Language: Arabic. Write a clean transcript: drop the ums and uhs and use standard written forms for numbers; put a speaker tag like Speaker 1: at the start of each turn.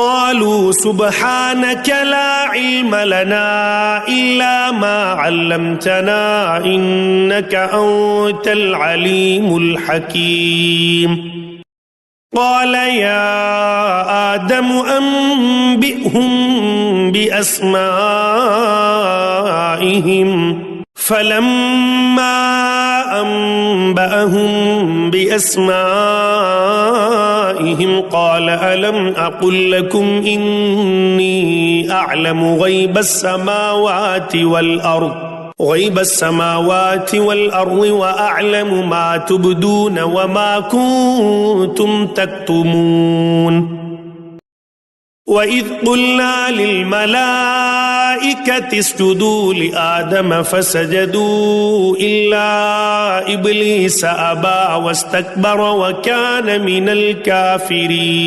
Speaker 1: قالوا سبحانك لا علم لنا إلا ما علمتنا إنك أنت العليم الحكيم قال يا آدم أنبئهم بأسمائهم فلما أنبأهم بأسمائهم قال ألم أقل لكم إني أعلم غيب السماوات والأرض وأعلم ما تبدون وما كنتم تكتمون وإذ قلنا للملائكة اسجدوا لآدم فسجدوا إلا إبليس أبى واستكبر وكان من الكافرين